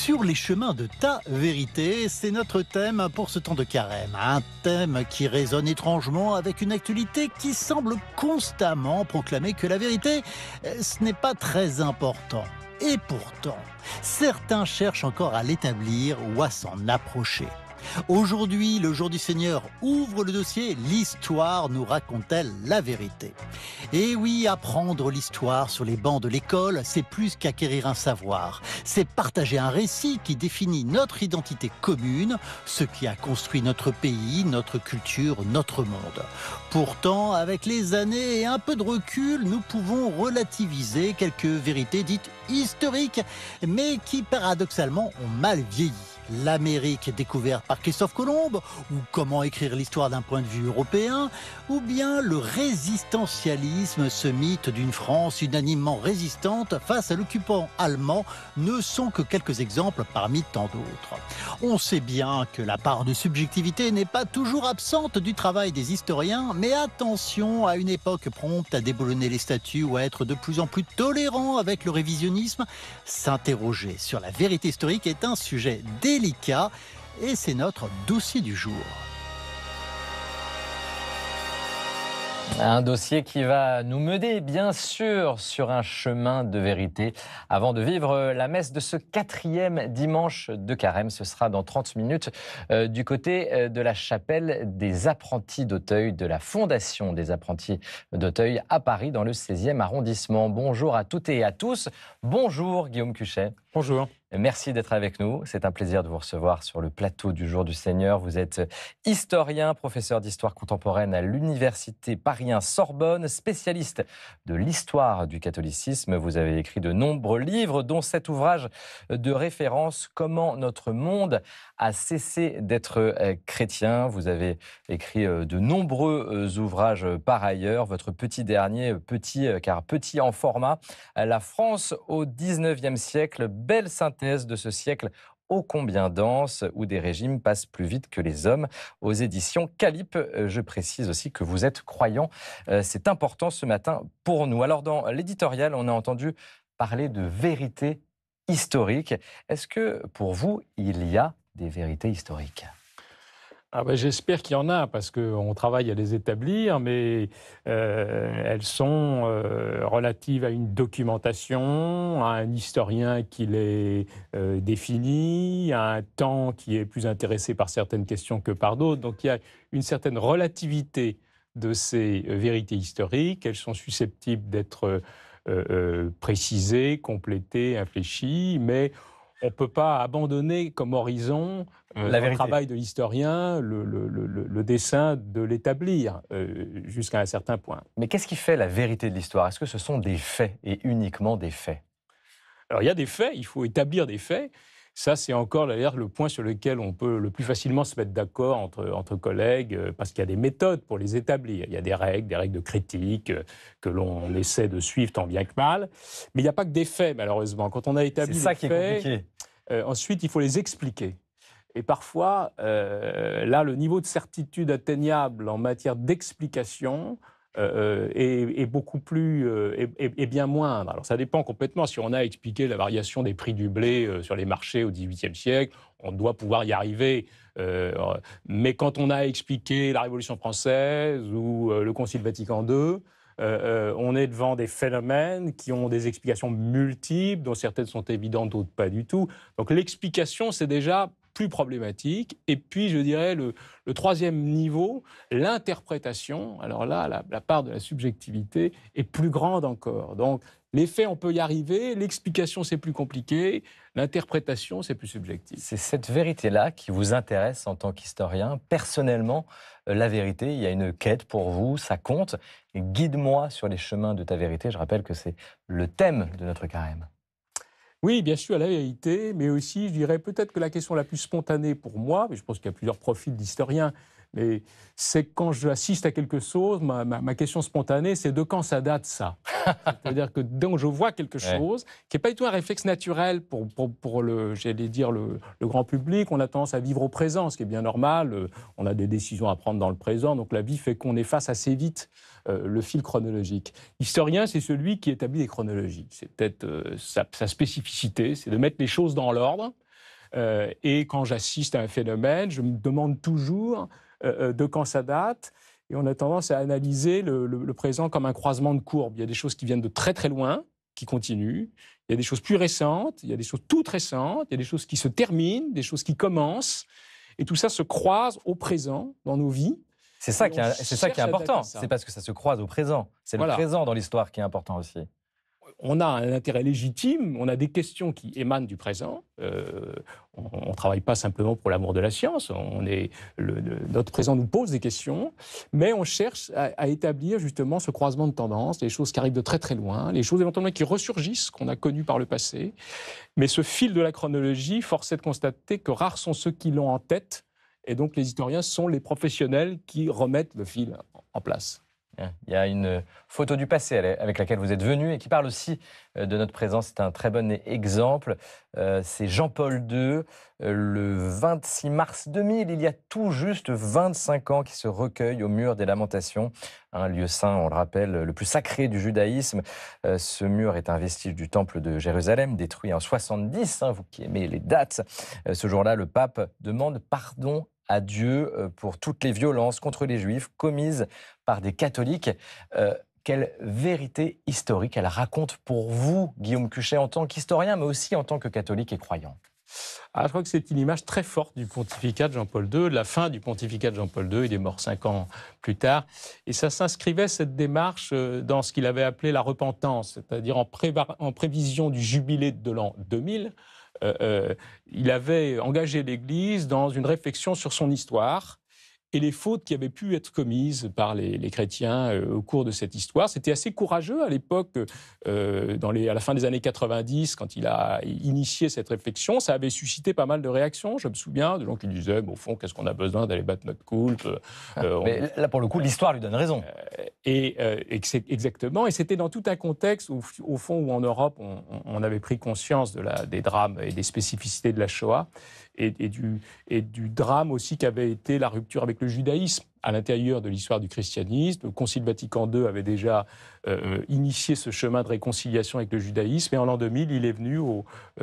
Sur les chemins de ta vérité, c'est notre thème pour ce temps de carême. Un thème qui résonne étrangement avec une actualité qui semble constamment proclamer que la vérité, ce n'est pas très important. Et pourtant, certains cherchent encore à l'établir ou à s'en approcher. Aujourd'hui, le jour du Seigneur ouvre le dossier « L'histoire nous raconte-t-elle la vérité ?» Et oui, apprendre l'histoire sur les bancs de l'école, c'est plus qu'acquérir un savoir. C'est partager un récit qui définit notre identité commune, ce qui a construit notre pays, notre culture, notre monde. Pourtant, avec les années et un peu de recul, nous pouvons relativiser quelques vérités dites historiques, mais qui paradoxalement ont mal vieilli. L'Amérique découverte par Christophe Colomb, ou comment écrire l'histoire d'un point de vue européen, ou bien le résistentialisme, ce mythe d'une France unanimement résistante face à l'occupant allemand, ne sont que quelques exemples parmi tant d'autres. On sait bien que la part de subjectivité n'est pas toujours absente du travail des historiens, mais attention à une époque prompte à déboulonner les statues ou à être de plus en plus tolérant avec le révisionnisme. S'interroger sur la vérité historique est un sujet délicat et c'est notre dossier du jour. Un dossier qui va nous mener, bien sûr, sur un chemin de vérité. Avant de vivre la messe de ce 4e dimanche de carême, ce sera dans 30 minutes du côté de la chapelle des apprentis d'Auteuil, de la Fondation des apprentis d'Auteuil à Paris, dans le 16e arrondissement. Bonjour à toutes et à tous. Bonjour Guillaume Cuchet. Bonjour. Merci d'être avec nous. C'est un plaisir de vous recevoir sur le plateau du Jour du Seigneur. Vous êtes historien, professeur d'histoire contemporaine à l'Université Paris 1 Sorbonne, spécialiste de l'histoire du catholicisme. Vous avez écrit de nombreux livres, dont cet ouvrage de référence « Comment notre monde a cessé d'être chrétien ». Vous avez écrit de nombreux ouvrages par ailleurs. Votre petit dernier, car petit en format, « La France au 19e siècle », belle synthèse de ce siècle ô combien dense, où des régimes passent plus vite que les hommes, aux éditions Calipe. Je précise aussi que vous êtes croyant. C'est important ce matin pour nous. Alors, dans l'éditorial, on a entendu parler de vérité historique. Est-ce que, pour vous, il y a des vérités historiques ? J'espère qu'il y en a, parce qu'on travaille à les établir, mais elles sont relatives à une documentation, à un historien qui les définit, à un temps qui est plus intéressé par certaines questions que par d'autres. Donc il y a une certaine relativité de ces vérités historiques. Elles sont susceptibles d'être précisées, complétées, infléchies, mais on ne peut pas abandonner comme horizon le travail de l'historien, le dessein de l'établir jusqu'à un certain point. Mais qu'est-ce qui fait la vérité de l'histoire ? Est-ce que ce sont des faits et uniquement des faits ? Alors il y a des faits, il faut établir des faits. Ça, c'est encore d'ailleurs le point sur lequel on peut le plus facilement se mettre d'accord entre collègues, parce qu'il y a des méthodes pour les établir. Il y a des règles de critique que l'on essaie de suivre tant bien que mal. Mais il n'y a pas que des faits, malheureusement. Quand on a établi des faits, c'est ça qui est compliqué. Ensuite, il faut les expliquer. Et parfois, là, le niveau de certitude atteignable en matière d'explication est beaucoup plus est bien moindre. Alors ça dépend complètement. Si on a expliqué la variation des prix du blé sur les marchés au XVIIIe siècle, on doit pouvoir y arriver. Mais quand on a expliqué la Révolution française ou le Concile Vatican II, on est devant des phénomènes qui ont des explications multiples, dont certaines sont évidentes, d'autres pas du tout. Donc l'explication, c'est déjà plus problématique. Et puis, je dirais, le troisième niveau, l'interprétation. Alors là, la part de la subjectivité est plus grande encore. Donc, les faits, on peut y arriver. L'explication, c'est plus compliqué. L'interprétation, c'est plus subjectif. C'est cette vérité-là qui vous intéresse en tant qu'historien. Personnellement, la vérité, il y a une quête pour vous, ça compte. Guide-moi sur les chemins de ta vérité. Je rappelle que c'est le thème de notre carême. Oui, bien sûr, la vérité, mais aussi, je dirais peut-être que la question la plus spontanée pour moi, mais je pense qu'il y a plusieurs profils d'historiens, mais c'est quand j'assiste à quelque chose, ma question spontanée, c'est de quand ça date, ça. C'est-à-dire que donc je vois quelque chose qui n'est pas du tout un réflexe naturel pour j'allais dire, le grand public. On a tendance à vivre au présent, ce qui est bien normal. On a des décisions à prendre dans le présent, donc la vie fait qu'on efface assez vite le fil chronologique. L'historien, c'est celui qui établit des chronologies. C'est peut-être sa spécificité, c'est de mettre les choses dans l'ordre. Et quand j'assiste à un phénomène, je me demande toujours de quand ça date. Et on a tendance à analyser le présent comme un croisement de courbes. Il y a des choses qui viennent de très très loin, qui continuent. Il y a des choses plus récentes, il y a des choses toutes récentes, il y a des choses qui se terminent, des choses qui commencent. Et tout ça se croise au présent, dans nos vies. C'est ça qui est important. C'est parce que ça se croise au présent. C'est le présent dans l'histoire qui est important aussi. On a un intérêt légitime, on a des questions qui émanent du présent. On ne travaille pas simplement pour l'amour de la science. Notre présent nous pose des questions, mais on cherche à établir justement ce croisement de tendances, les choses qui arrivent de très très loin, les choses éventuellement qui ressurgissent, qu'on a connues par le passé. Mais ce fil de la chronologie, force est de constater que rares sont ceux qui l'ont en tête, et donc les historiens sont les professionnels qui remettent le fil en place. Il y a une photo du passé avec laquelle vous êtes venu et qui parle aussi de notre présent. C'est un très bon exemple. C'est Jean-Paul II, le 26 mars 2000, il y a tout juste 25 ans, qui se recueille au mur des Lamentations, un lieu saint, on le rappelle, le plus sacré du judaïsme. Ce mur est un vestige du temple de Jérusalem, détruit en 70, vous qui aimez les dates. Ce jour-là, le pape demande pardon à Dieu pour toutes les violences contre les Juifs commises par des catholiques. Quelle vérité historique elle raconte pour vous, Guillaume Cuchet, en tant qu'historien, mais aussi en tant que catholique et croyant? Je crois que c'est une image très forte du pontificat de Jean-Paul II, de la fin du pontificat de Jean-Paul II. Il est mort 5 ans plus tard. Et ça s'inscrivait, cette démarche, dans ce qu'il avait appelé la repentance, c'est-à-dire en prévision du jubilé de l'an 2000. Il avait engagé l'Église dans une réflexion sur son histoire et les fautes qui avaient pu être commises par les chrétiens au cours de cette histoire. C'était assez courageux à l'époque, à la fin des années 90, quand il a initié cette réflexion. Ça avait suscité pas mal de réactions. Je me souviens de gens qui disaient, au fond, qu'est-ce qu'on a besoin d'aller battre notre coulpe Mais là, pour le coup, l'histoire lui donne raison. Exactement. Et c'était dans tout un contexte, au fond, où en Europe, on avait pris conscience des drames et des spécificités de la Shoah. Et du drame aussi qu'avait été la rupture avec le judaïsme à l'intérieur de l'histoire du christianisme. Le Concile Vatican II avait déjà initié ce chemin de réconciliation avec le judaïsme. Et en l'an 2000, il est venu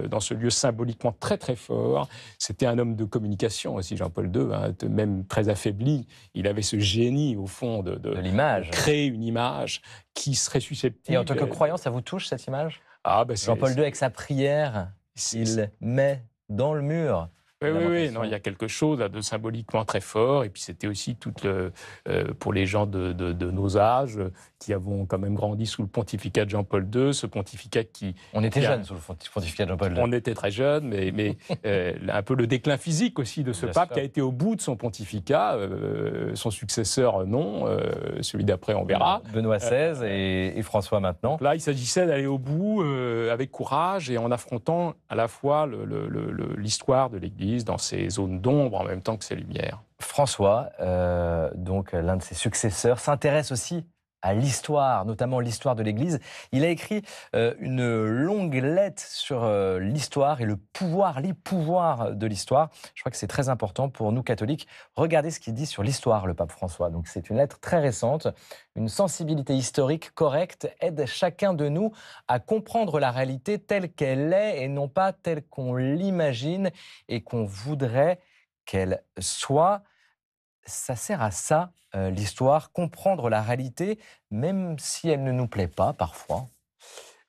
dans ce lieu symboliquement très très fort. C'était un homme de communication aussi, Jean-Paul II, même très affaibli. Il avait ce génie, au fond, de l'image, créer une image qui serait susceptible... Et en tant que croyant, ça vous touche, cette image? Jean-Paul II, avec sa prière, il met dans le mur... Oui, non, il y a quelque chose de symboliquement très fort. Et puis c'était aussi pour les gens de nos âges qui avons quand même grandi sous le pontificat de Jean-Paul II, ce pontificat qui... On était jeunes sous le pontificat de Jean-Paul II. On était très jeunes, mais un peu le déclin physique aussi de ce pape qui a été au bout de son pontificat. Son successeur, non. Celui d'après, on verra. Benoît XVI et François maintenant. Là, il s'agissait d'aller au bout avec courage et en affrontant à la fois l'histoire de l'Église dans ces zones d'ombre en même temps que ces lumières. François, donc l'un de ses successeurs, s'intéresse aussi à l'histoire, notamment l'histoire de l'Église. Il a écrit une longue lettre sur l'histoire et les pouvoirs de l'histoire. Je crois que c'est très important pour nous catholiques. Regardez ce qu'il dit sur l'histoire, le pape François. Donc c'est une lettre très récente. Une sensibilité historique correcte aide chacun de nous à comprendre la réalité telle qu'elle est et non pas telle qu'on l'imagine et qu'on voudrait qu'elle soit. Ça sert à ça, l'histoire, comprendre la réalité, même si elle ne nous plaît pas parfois.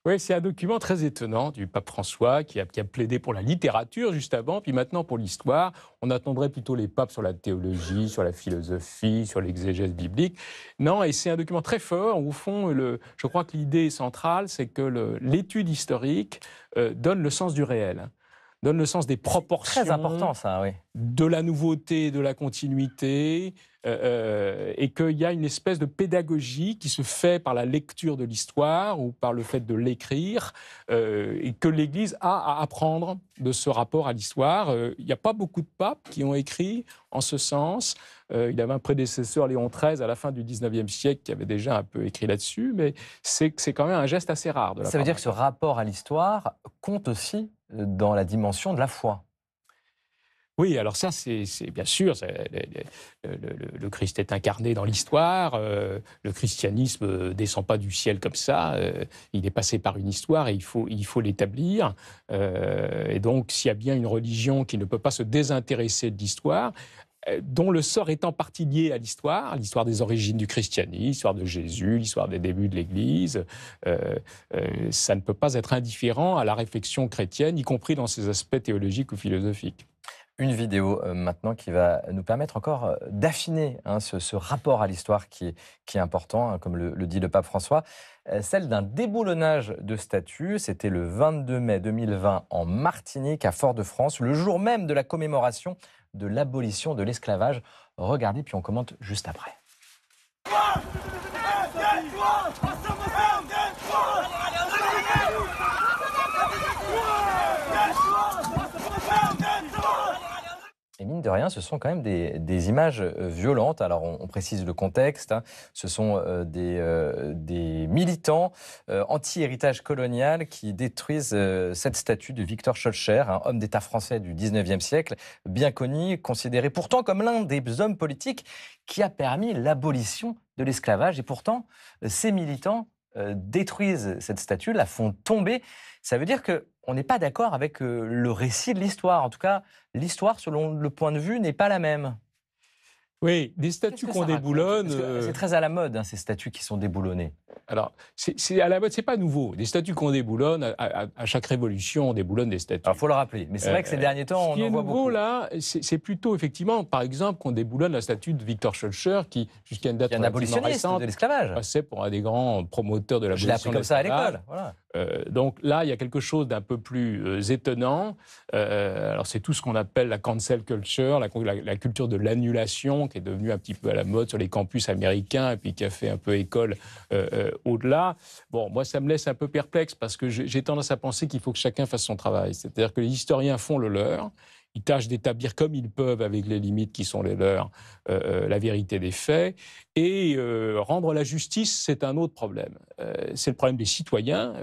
Oui, c'est un document très étonnant du pape François qui a plaidé pour la littérature juste avant, puis maintenant pour l'histoire. On attendrait plutôt les papes sur la théologie, sur la philosophie, sur l'exégèse biblique. Non, et c'est un document très fort. Au fond, je crois que l'idée centrale, c'est que l'étude historique donne le sens du réel. Donne le sens des proportions. Très important, ça, oui. De la nouveauté, de la continuité, et qu'il y a une espèce de pédagogie qui se fait par la lecture de l'histoire ou par le fait de l'écrire, et que l'Église a à apprendre de ce rapport à l'histoire. Il n'y a pas beaucoup de papes qui ont écrit en ce sens. Il y avait un prédécesseur, Léon XIII, à la fin du XIXe siècle, qui avait déjà un peu écrit là-dessus, mais c'est quand même un geste assez rare. Ça veut dire que ce rapport à l'histoire compte aussi dans la dimension de la foi. Oui, alors ça, c'est bien sûr, le Christ est incarné dans l'histoire, le christianisme ne descend pas du ciel comme ça, il est passé par une histoire et il faut l'établir. Et donc, s'il y a bien une religion qui ne peut pas se désintéresser de l'histoire, dont le sort est en partie lié à l'histoire des origines du christianisme, l'histoire de Jésus, l'histoire des débuts de l'Église. Ça ne peut pas être indifférent à la réflexion chrétienne, y compris dans ses aspects théologiques ou philosophiques. Une vidéo maintenant qui va nous permettre encore d'affiner ce rapport à l'histoire qui est important, comme le dit le pape François, celle d'un déboulonnage de statues. C'était le 22 mai 2020 en Martinique, à Fort-de-France, le jour même de la commémoration de l'abolition de l'esclavage. Regardez, puis on commente juste après. Et mine de rien, ce sont quand même des images violentes. Alors, on précise le contexte. Ce sont des militants anti-héritage colonial qui détruisent cette statue de Victor Schœlcher, un homme d'État français du 19e siècle, bien connu, considéré pourtant comme l'un des hommes politiques qui a permis l'abolition de l'esclavage. Et pourtant, ces militants détruisent cette statue, la font tomber. Ça veut dire qu'on n'est pas d'accord avec le récit de l'histoire. En tout cas, l'histoire, selon le point de vue, n'est pas la même. Oui, des statues qu'on déboulonne... C'est très à la mode, ces statues qui sont déboulonnées. Alors, c'est à la mode, c'est pas nouveau. Des statues qu'on déboulonne, à chaque révolution, on déboulonne des statues. Alors, il faut le rappeler. Mais c'est vrai que ces derniers temps, on en voit beaucoup. Ce qui est nouveau, là, c'est plutôt, effectivement, par exemple, qu'on déboulonne la statue de Victor Schœlcher, qui, jusqu'à une date relativement récente, de l'esclavage, passait pour un des grands promoteurs de l'abolition de l'esclavage. Je l'ai appris comme ça à l'école, voilà. Donc là, il y a quelque chose d'un peu plus étonnant. Alors, c'est tout ce qu'on appelle la cancel culture, la culture de l'annulation, qui est devenue un petit peu à la mode sur les campus américains et puis qui a fait un peu école au-delà. Bon, moi, ça me laisse un peu perplexe parce que j'ai tendance à penser qu'il faut que chacun fasse son travail. C'est-à-dire que les historiens font le leur. Ils tâchent d'établir comme ils peuvent, avec les limites qui sont les leurs, la vérité des faits. Et rendre la justice, c'est un autre problème. C'est le problème des citoyens.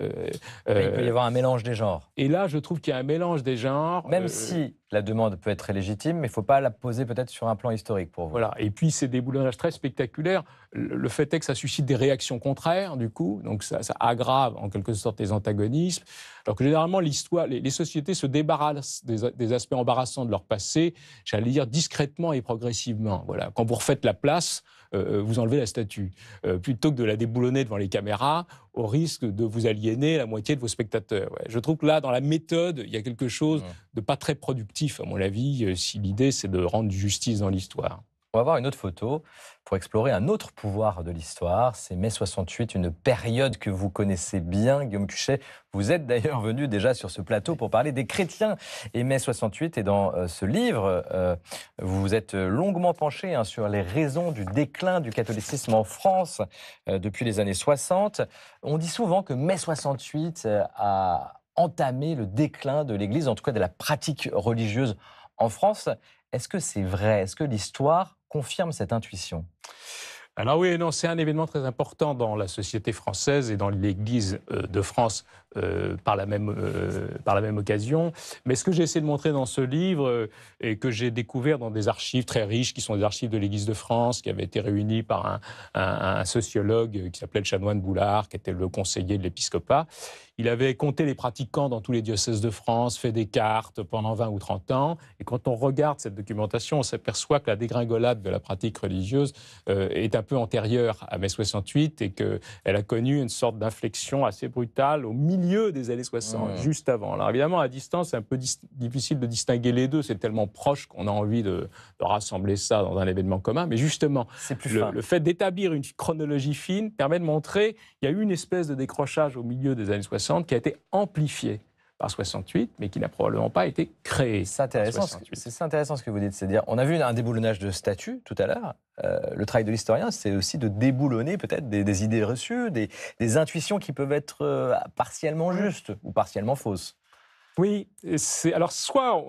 Il peut y avoir un mélange des genres. Et là, je trouve qu'il y a un mélange des genres. Même si la demande peut être très légitime, mais il ne faut pas la poser peut-être sur un plan historique pour vous. Voilà. Et puis, ces déboulonnages très spectaculaires, le fait est que ça suscite des réactions contraires, du coup. Donc, ça aggrave en quelque sorte les antagonismes. Alors que généralement, l'histoire, les sociétés se débarrassent des aspects embarrassants de leur passé, j'allais dire discrètement et progressivement. Voilà. Quand vous refaites la place, vous enlevez la statue, plutôt que de la déboulonner devant les caméras, au risque de vous aliéner la moitié de vos spectateurs. Ouais. Je trouve que là, dans la méthode, il y a quelque chose de pas très productif, à mon avis, si l'idée, c'est de rendre justice dans l'histoire. On va voir une autre photo pour explorer un autre pouvoir de l'histoire. C'est mai 68, une période que vous connaissez bien, Guillaume Cuchet. Vous êtes d'ailleurs venu déjà sur ce plateau pour parler des chrétiens et mai 68. Et dans ce livre, vous vous êtes longuement penché sur les raisons du déclin du catholicisme en France depuis les années 60. On dit souvent que mai 68 a entamé le déclin de l'Église, en tout cas de la pratique religieuse en France. Est-ce que c'est vrai? Est-ce que l'histoire confirme cette intuition? Alors oui, non, c'est un événement très important dans la société française et dans l'Église de France par la même occasion. Mais ce que j'ai essayé de montrer dans ce livre et que j'ai découvert dans des archives très riches, qui sont des archives de l'Église de France, qui avaient été réunies par un sociologue qui s'appelait le Chanoine Boulard, qui était le conseiller de l'épiscopat. Il avait compté les pratiquants dans tous les diocèses de France, fait des cartes pendant 20 ou 30 ans. Et quand on regarde cette documentation, on s'aperçoit que la dégringolade de la pratique religieuse est un peu antérieure à mai 68 et qu'elle a connu une sorte d'inflexion assez brutale au milieu des années 60, juste avant. Alors évidemment, à distance, c'est un peu difficile de distinguer les deux. C'est tellement proche qu'on a envie de rassembler ça dans un événement commun. Mais justement, le fait d'établir une chronologie fine permet de montrer qu'il y a eu une espèce de décrochage au milieu des années 60 qui a été amplifié par 68, mais qui n'a probablement pas été créé. C'est intéressant ce que vous dites. C'est-à-dire, on a vu un déboulonnage de statues tout à l'heure. Le travail de l'historien, c'est aussi de déboulonner peut-être des idées reçues, des intuitions qui peuvent être partiellement justes ou partiellement fausses. Oui, alors soit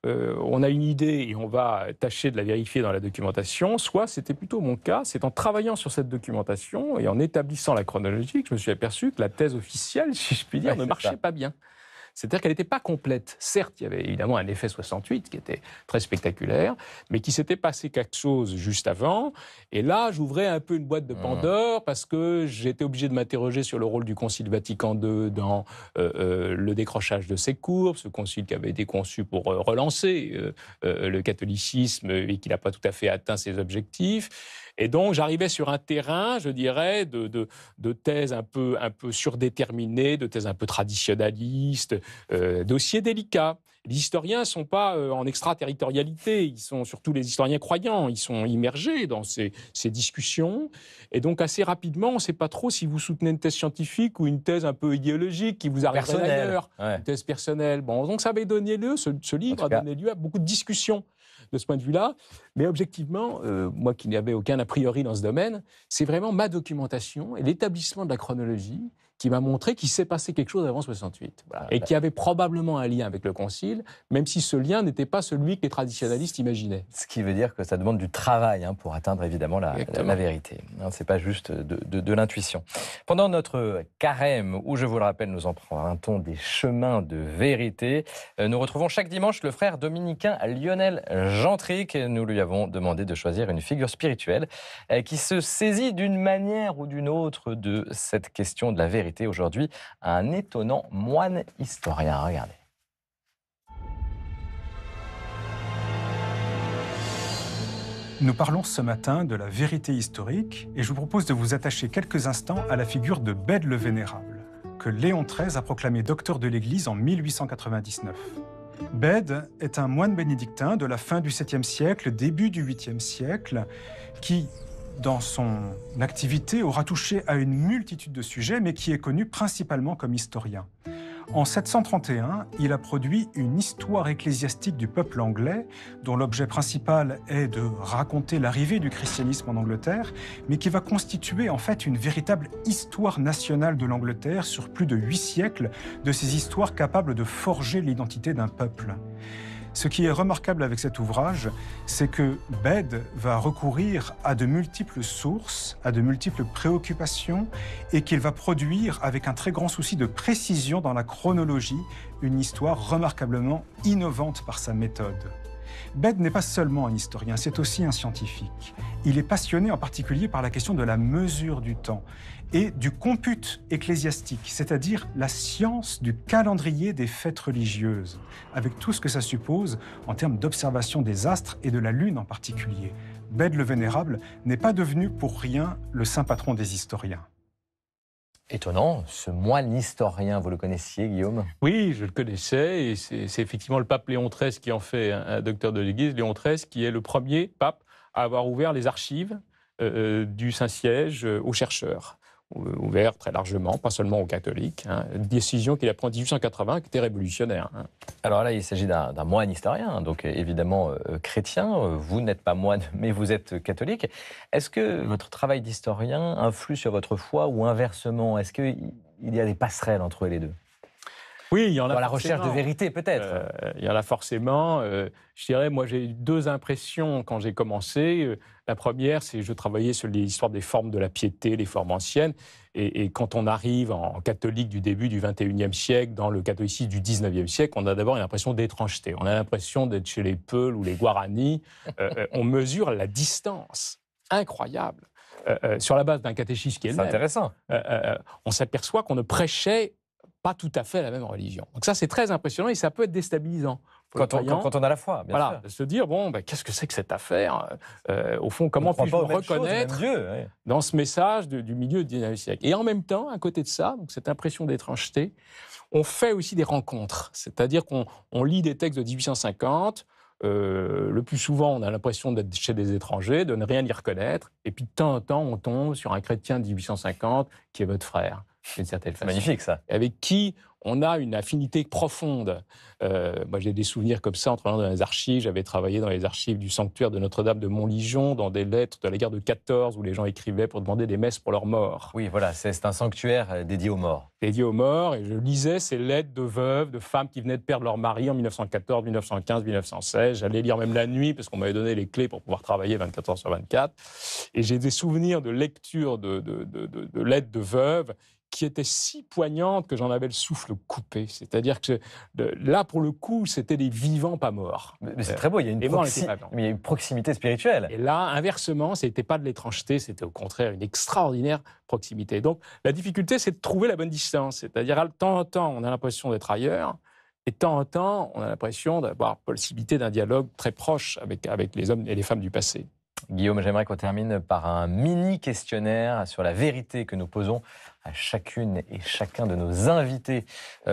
on a une idée et on va tâcher de la vérifier dans la documentation, soit c'était plutôt mon cas, c'est en travaillant sur cette documentation et en établissant la chronologie que je me suis aperçu que la thèse officielle, si je puis dire, ne marchait pas bien. C'est-à-dire qu'elle n'était pas complète. Certes, il y avait évidemment un effet 68 qui était très spectaculaire, mais qu'il s'était passé quelque chose juste avant. Et là, j'ouvrais un peu une boîte de Pandore parce que j'étais obligé de m'interroger sur le rôle du Concile Vatican II dans le décrochage de ses courbes, ce concile qui avait été conçu pour relancer le catholicisme et qui n'a pas tout à fait atteint ses objectifs. Et donc, j'arrivais sur un terrain, je dirais, de thèses un peu surdéterminées, de thèses un peu traditionnalistes, dossiers délicats. Les historiens ne sont pas en extraterritorialité, ils sont surtout les historiens croyants, ils sont immergés dans ces discussions. Et donc, assez rapidement, on ne sait pas trop si vous soutenez une thèse scientifique ou une thèse un peu idéologique qui vous arriverait d'ailleurs, une thèse personnelle. Bon, donc, ça avait donné lieu, ce livre a donné lieu à beaucoup de discussions de ce point de vue-là. Mais objectivement, moi qui n'avais aucun a priori dans ce domaine, c'est vraiment ma documentation et l'établissement de la chronologie qui m'a montré qu'il s'est passé quelque chose avant 68. Voilà. Et qui avait probablement un lien avec le Concile, même si ce lien n'était pas celui que les traditionnalistes imaginaient. Ce qui veut dire que ça demande du travail pour atteindre évidemment la vérité. Ce n'est pas juste de l'intuition. Pendant notre carême, où je vous le rappelle, nous empruntons des chemins de vérité, nous retrouvons chaque dimanche le frère dominicain Lionel Gentric. Nous lui avons demandé de choisir une figure spirituelle qui se saisit d'une manière ou d'une autre de cette question de la vérité. Aujourd'hui, un étonnant moine historien. Regardez. Nous parlons ce matin de la vérité historique et je vous propose de vous attacher quelques instants à la figure de Bède le Vénérable, que Léon XIII a proclamé docteur de l'Église en 1899. Bède est un moine bénédictin de la fin du 7e siècle, début du 8e siècle, qui, dans son activité, aura touché à une multitude de sujets, mais qui est connu principalement comme historien. En 731, il a produit une histoire ecclésiastique du peuple anglais, dont l'objet principal est de raconter l'arrivée du christianisme en Angleterre, mais qui va constituer en fait une véritable histoire nationale de l'Angleterre sur plus de 8 siècles, de ces histoires capables de forger l'identité d'un peuple. Ce qui est remarquable avec cet ouvrage, c'est que Bède va recourir à de multiples sources, à de multiples préoccupations, et qu'il va produire, avec un très grand souci de précision dans la chronologie, une histoire remarquablement innovante par sa méthode. Bède n'est pas seulement un historien, c'est aussi un scientifique. Il est passionné en particulier par la question de la mesure du temps et du compute ecclésiastique, c'est-à-dire la science du calendrier des fêtes religieuses, avec tout ce que ça suppose en termes d'observation des astres et de la Lune en particulier. Bède le Vénérable n'est pas devenu pour rien le saint patron des historiens. Étonnant, ce moine historien, vous le connaissiez, Guillaume? Oui, je le connaissais, et c'est effectivement le pape Léon XIII qui en fait un docteur de l'Église, Léon XIII qui est le premier pape à avoir ouvert les archives du Saint-Siège aux chercheurs. Ouvert très largement, pas seulement aux catholiques. Une décision qu'il a prise en 1880 qui était révolutionnaire. Alors là, il s'agit d'un moine historien, donc évidemment chrétien. Vous n'êtes pas moine, mais vous êtes catholique. Est-ce que votre travail d'historien influe sur votre foi ou inversement? Est-ce qu'il y a des passerelles entre les deux? Oui, il y en a dans la recherche de vérité, peut-être. Il y en a forcément. Je dirais, moi, j'ai eu deux impressions quand j'ai commencé. La première, c'est que je travaillais sur l'histoire des formes de la piété, les formes anciennes. Et quand on arrive en catholique du début du XXIe siècle, dans le catholicisme du XIXe siècle, on a d'abord une impression d'étrangeté. On a l'impression d'être chez les Peuls ou les Guaranis. On mesure la distance incroyable. Sur la base d'un catéchisme qui est le même. C'est intéressant. On s'aperçoit qu'on ne prêchait pas tout à fait la même religion. Donc ça, c'est très impressionnant et ça peut être déstabilisant. Quand on a la foi, bien sûr. De se dire, bon, qu'est-ce que c'est que cette affaire? Au fond, comment puis-je me reconnaître dans ce message du milieu du XIXe siècle? Et en même temps, à côté de ça, donc cette impression d'étrangeté, on fait aussi des rencontres. C'est-à-dire qu'on lit des textes de 1850, le plus souvent, on a l'impression d'être chez des étrangers, de ne rien y reconnaître, et puis de temps en temps, on tombe sur un chrétien de 1850 qui est votre frère. D'une certaine façon. Magnifique, ça. Avec qui on a une affinité profonde. Moi, j'ai des souvenirs comme ça en travaillant dans les archives. J'avais travaillé dans les archives du sanctuaire de Notre-Dame de Montligeon, dans des lettres de la guerre de 14, où les gens écrivaient pour demander des messes pour leurs morts. Oui, voilà, c'est un sanctuaire dédié aux morts. Dédié aux morts, et je lisais ces lettres de veuves, de femmes qui venaient de perdre leur mari en 1914, 1915, 1916. J'allais lire même la nuit, parce qu'on m'avait donné les clés pour pouvoir travailler 24 heures sur 24. Et j'ai des souvenirs de lecture de lettres de veuves qui était si poignante que j'en avais le souffle coupé. C'est-à-dire que là, pour le coup, c'était des vivants pas morts. Mais c'est très beau, il y a mais une proximité spirituelle. Et là, inversement, ce n'était pas de l'étrangeté, c'était au contraire une extraordinaire proximité. Donc, la difficulté, c'est de trouver la bonne distance. C'est-à-dire, de temps en temps, on a l'impression d'être ailleurs, et de temps en temps, on a l'impression d'avoir possibilité d'un dialogue très proche avec les hommes et les femmes du passé. Guillaume, j'aimerais qu'on termine par un mini-questionnaire sur la vérité que nous posons à chacune et chacun de nos invités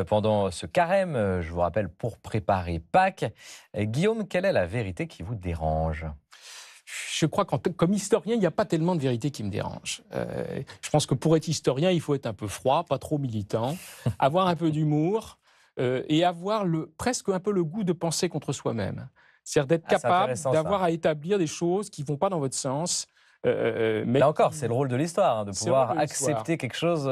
pendant ce carême. Je vous rappelle, pour préparer Pâques. Guillaume, quelle est la vérité qui vous dérange ? Je crois que comme historien, il n'y a pas tellement de vérité qui me dérange. Je pense que pour être historien, il faut être un peu froid, pas trop militant, avoir un peu d'humour et avoir presque un peu le goût de penser contre soi-même. C'est-à-dire d'être capable d'avoir à établir des choses qui ne vont pas dans votre sens. Mais là encore, c'est le rôle de l'histoire, de pouvoir accepter quelque chose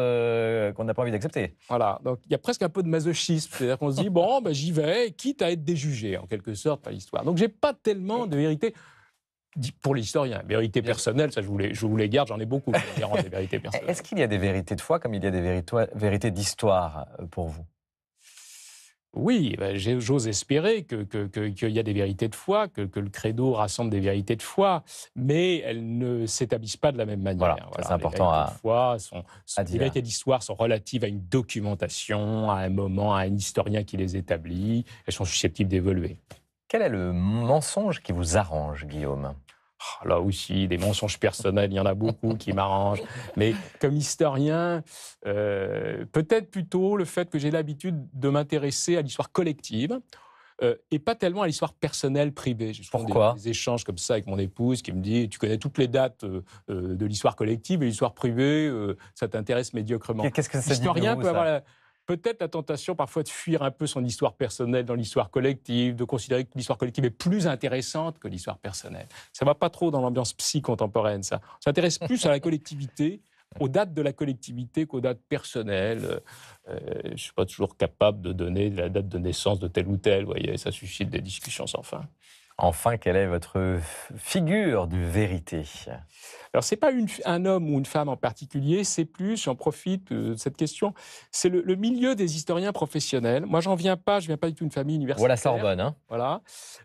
qu'on n'a pas envie d'accepter. Voilà, donc il y a presque un peu de masochisme. C'est-à-dire qu'on se dit, bon, ben, j'y vais, quitte à être déjugé, en quelque sorte, par l'histoire. Donc je n'ai pas tellement de vérité. Pour l'historien, vérité personnelle, ça je vous les garde, j'en ai beaucoup. Des vérités personnelles. Est-ce qu'il y a des vérités de foi comme il y a des vérités d'histoire pour vous ? Oui, ben, j'ose espérer qu'il y a des vérités de foi, que le credo rassemble des vérités de foi, mais elles ne s'établissent pas de la même manière. Voilà, c'est important à dire. Les vérités d'histoire sont relatives à une documentation, à un moment, à un historien qui les établit. Elles sont susceptibles d'évoluer. Quel est le mensonge qui vous arrange, Guillaume ? Là aussi, des mensonges personnels, il y en a beaucoup qui m'arrangent. Mais comme historien, peut-être plutôt le fait que j'ai l'habitude de m'intéresser à l'histoire collective et pas tellement à l'histoire personnelle, privée. J'ai souvent des échanges comme ça avec mon épouse qui me dit « Tu connais toutes les dates de l'histoire collective et l'histoire privée, ça t'intéresse médiocrement. » Qu'est-ce que ça dit L'historien de vous, peut ça avoir peut-être la tentation parfois de fuir un peu son histoire personnelle dans l'histoire collective, de considérer que l'histoire collective est plus intéressante que l'histoire personnelle. Ça ne va pas trop dans l'ambiance psy contemporaine, ça. On s'intéresse plus à la collectivité, aux dates de la collectivité qu'aux dates personnelles. Je ne suis pas toujours capable de donner la date de naissance de tel ou tel. Vous voyez, ça suscite des discussions sans fin. Enfin, quelle est votre figure de vérité ? Alors, ce n'est pas un homme ou une femme en particulier, c'est plus, j'en profite de cette question, c'est le milieu des historiens professionnels. Moi, je ne viens pas du tout d'une famille universitaire. Voilà Sorbonne, hein ? Voilà.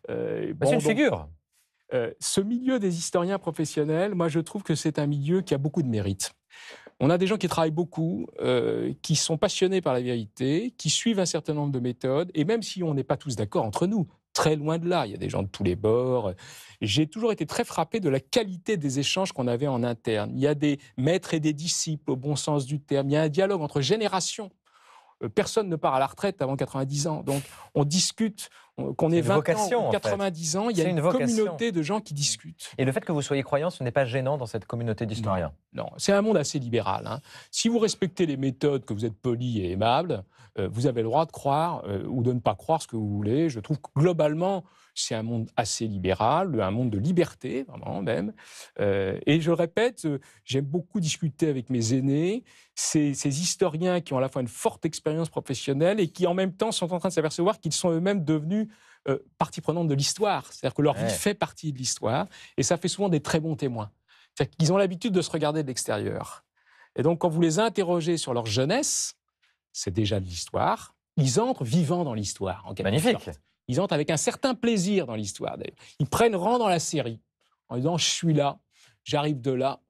C'est une figure. Ce milieu des historiens professionnels, moi, je trouve que c'est un milieu qui a beaucoup de mérite. On a des gens qui travaillent beaucoup, qui sont passionnés par la vérité, qui suivent un certain nombre de méthodes, et même si on n'est pas tous d'accord entre nous, très loin de là, il y a des gens de tous les bords. J'ai toujours été très frappé de la qualité des échanges qu'on avait en interne. Il y a des maîtres et des disciples au bon sens du terme. Il y a un dialogue entre générations. Personne ne part à la retraite avant 90 ans. Donc, on discute, qu'on ait 20 ans ou 90 ans, il y a une communauté de gens qui discutent. Et le fait que vous soyez croyant, ce n'est pas gênant dans cette communauté d'historiens ? Non, c'est un monde assez libéral. Hein. Si vous respectez les méthodes, que vous êtes poli et aimable, vous avez le droit de croire ou de ne pas croire ce que vous voulez. Je trouve que globalement, c'est un monde assez libéral, un monde de liberté, vraiment même. Et je répète, j'aime beaucoup discuter avec mes aînés, ces historiens qui ont à la fois une forte expérience professionnelle et qui en même temps sont en train de s'apercevoir qu'ils sont eux-mêmes devenus partie prenante de l'histoire. C'est-à-dire que leur vie fait partie de l'histoire et ça fait souvent des très bons témoins. C'est-à-dire qu'ils ont l'habitude de se regarder de l'extérieur. Et donc, quand vous les interrogez sur leur jeunesse, c'est déjà de l'histoire. Ils entrent vivants dans l'histoire, en quelque sorte. Ils entrent avec un certain plaisir dans l'histoire. Ils prennent rang dans la série en disant « je suis là, j'arrive de là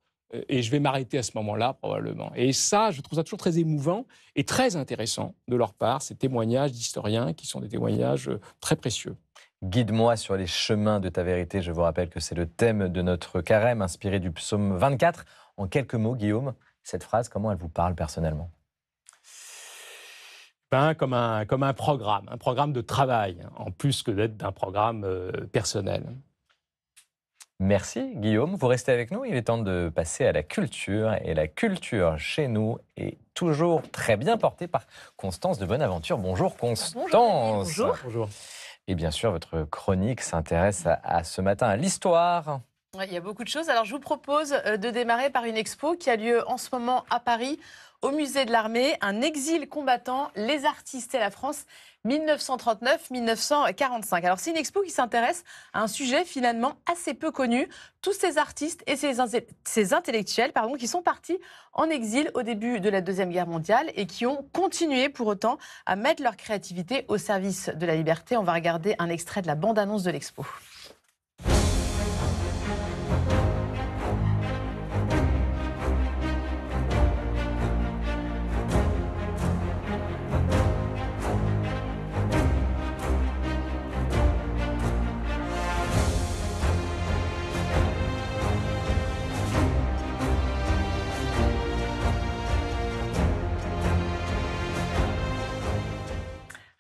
et je vais m'arrêter à ce moment-là probablement ». Et ça, je trouve ça toujours très émouvant et très intéressant de leur part, ces témoignages d'historiens qui sont des témoignages très précieux. Guide-moi sur les chemins de ta vérité. Je vous rappelle que c'est le thème de notre carême inspiré du psaume 24. En quelques mots, Guillaume, cette phrase, comment elle vous parle personnellement ? Comme un programme de travail, en plus que d'être d'un programme personnel. Merci Guillaume, vous restez avec nous, il est temps de passer à la culture. Et la culture chez nous est toujours très bien portée par Constance de Bonaventure. Bonjour Constance. Bonjour. Et bien sûr, votre chronique s'intéresse à ce matin à l'histoire. Il y a beaucoup de choses. Alors je vous propose de démarrer par une expo qui a lieu en ce moment à Paris, au musée de l'Armée, un exil combattant, les artistes et la France, 1939-1945. Alors c'est une expo qui s'intéresse à un sujet finalement assez peu connu, tous ces artistes et ces intellectuels qui sont partis en exil au début de la Deuxième Guerre mondiale et qui ont continué pour autant à mettre leur créativité au service de la liberté. On va regarder un extrait de la bande-annonce de l'expo.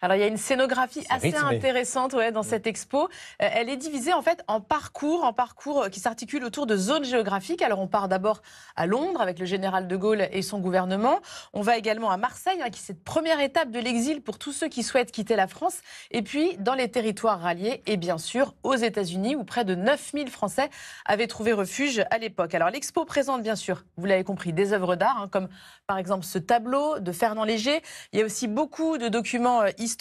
Alors, il y a une scénographie assez intéressante dans cette expo. Elle est divisée en fait en parcours qui s'articulent autour de zones géographiques. Alors, on part d'abord à Londres avec le général de Gaulle et son gouvernement. On va également à Marseille, qui est cette première étape de l'exil pour tous ceux qui souhaitent quitter la France. Et puis, dans les territoires ralliés et bien sûr aux États-Unis où près de 9000 Français avaient trouvé refuge à l'époque. Alors, l'expo présente bien sûr, vous l'avez compris, des œuvres d'art, comme par exemple ce tableau de Fernand Léger. Il y a aussi beaucoup de documents historiques,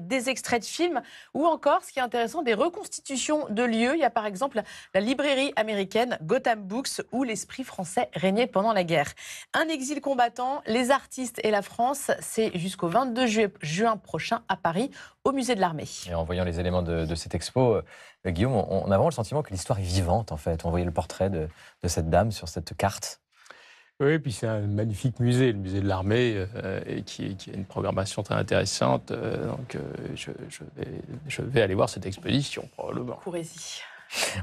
des extraits de films ou encore, ce qui est intéressant, des reconstitutions de lieux. Il y a par exemple la librairie américaine Gotham Books où l'esprit français régnait pendant la guerre. Un exil combattant, les artistes et la France, c'est jusqu'au 22 juin prochain à Paris, au musée de l'Armée. Et en voyant les éléments de cette expo, Guillaume, on a vraiment le sentiment que l'histoire est vivante en fait. On voyait le portrait de cette dame sur cette carte. Oui, puis c'est un magnifique musée, le musée de l'Armée, qui a une programmation très intéressante. Donc je vais aller voir cette exposition, probablement. Courez-y.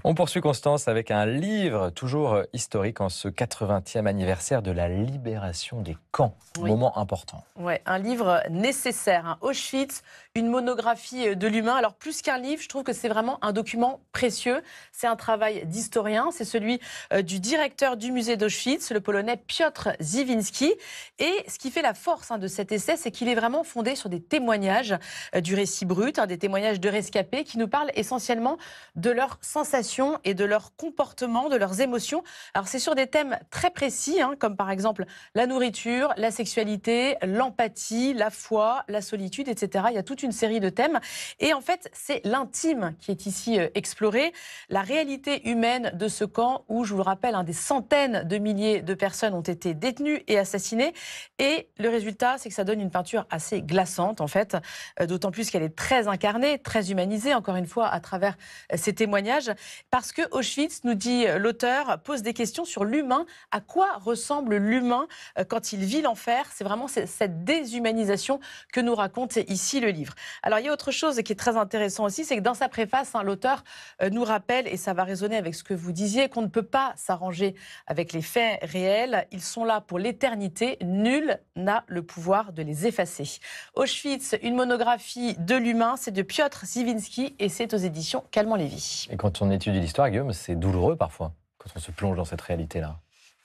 On poursuit, Constance, avec un livre toujours historique en ce 80e anniversaire de la libération des camps. Oui. Moment important. Oui, un livre nécessaire. Auschwitz, une monographie de l'humain. Alors plus qu'un livre, je trouve que c'est vraiment un document précieux. C'est un travail d'historien. C'est celui du directeur du musée d'Auschwitz, le Polonais Piotr Ziwinski. Et ce qui fait la force de cet essai, c'est qu'il est vraiment fondé sur des témoignages du récit brut, des témoignages de rescapés qui nous parlent essentiellement de leurs sensations et de leurs comportements, de leurs émotions. Alors c'est sur des thèmes très précis, comme par exemple la nourriture, la sexualité, l'empathie, la foi, la solitude, etc. Il y a toute une série de thèmes. Et en fait, c'est l'intime qui est ici exploré, la réalité humaine de ce camp où, je vous le rappelle, des centaines de milliers de personnes ont été détenues et assassinées. Et le résultat, c'est que ça donne une peinture assez glaçante, en fait, d'autant plus qu'elle est très incarnée, très humanisée, encore une fois, à travers ces témoignages. Parce que Auschwitz, nous dit l'auteur, pose des questions sur l'humain. À quoi ressemble l'humain quand il vit l'enfer? C'est vraiment cette déshumanisation que nous raconte ici le livre. Alors, il y a autre chose qui est très intéressant aussi, c'est que dans sa préface, l'auteur nous rappelle, et ça va résonner avec ce que vous disiez, qu'on ne peut pas s'arranger avec les faits réels. Ils sont là pour l'éternité. Nul n'a le pouvoir de les effacer. Auschwitz, une monographie de l'humain, c'est de Piotr Ziwinski et c'est aux éditions Calment-Lévy. Et quand on étudie l'histoire, Guillaume, c'est douloureux parfois, quand on se plonge dans cette réalité-là.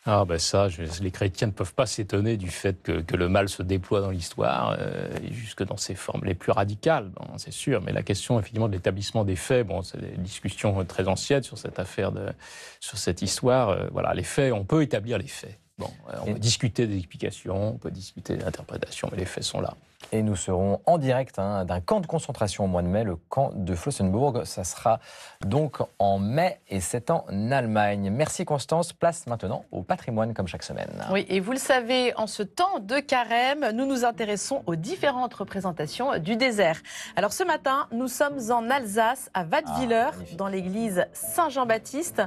Ah ben ça, les chrétiens ne peuvent pas s'étonner du fait que le mal se déploie dans l'histoire, jusque dans ses formes les plus radicales, c'est sûr. Mais la question, effectivement, de l'établissement des faits, c'est des discussions très anciennes sur cette affaire, sur cette histoire. Voilà, les faits, on peut établir les faits. On peut discuter des explications, on peut discuter des interprétations, mais les faits sont là. Et nous serons en direct d'un camp de concentration au mois de mai, le camp de Flossenburg. Ça sera donc en mai et c'est en Allemagne. Merci Constance. Place maintenant au patrimoine comme chaque semaine. Oui, et vous le savez, en ce temps de carême, nous nous intéressons aux différentes représentations du désert. Alors ce matin, nous sommes en Alsace, à Wattwiller, dans l'église Saint-Jean-Baptiste,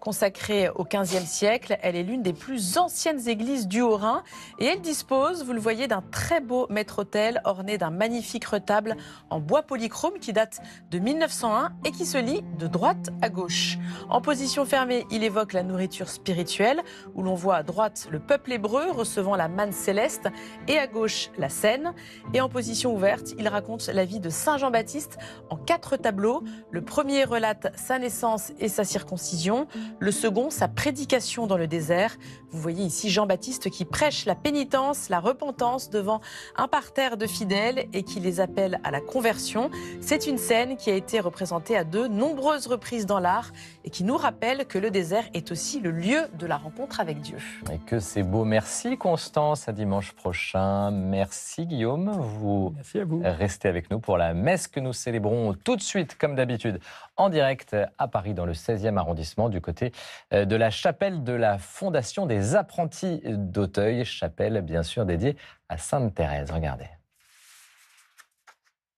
consacrée au XVe siècle. Elle est l'une des plus anciennes églises du Haut-Rhin et elle dispose, vous le voyez, d'un très beau maître-autel orné d'un magnifique retable en bois polychrome qui date de 1901 et qui se lit de droite à gauche. En position fermée, il évoque la nourriture spirituelle où l'on voit à droite le peuple hébreu recevant la manne céleste et à gauche la scène. Et en position ouverte, il raconte la vie de Saint Jean-Baptiste en 4 tableaux. Le premier relate sa naissance et sa circoncision. Le second, sa prédication dans le désert. Vous voyez ici Jean-Baptiste qui prêche la pénitence, la repentance devant un parterre père de fidèles et qui les appelle à la conversion. C'est une scène qui a été représentée à de nombreuses reprises dans l'art et qui nous rappelle que le désert est aussi le lieu de la rencontre avec Dieu. Et que c'est beau. Merci Constance, à dimanche prochain. Merci Guillaume. Merci à vous. Restez avec nous pour la messe que nous célébrons tout de suite, comme d'habitude, en direct à Paris, dans le 16e arrondissement, du côté de la chapelle de la Fondation des apprentis d'Auteuil, chapelle bien sûr dédiée à Sainte Thérèse. Regardez.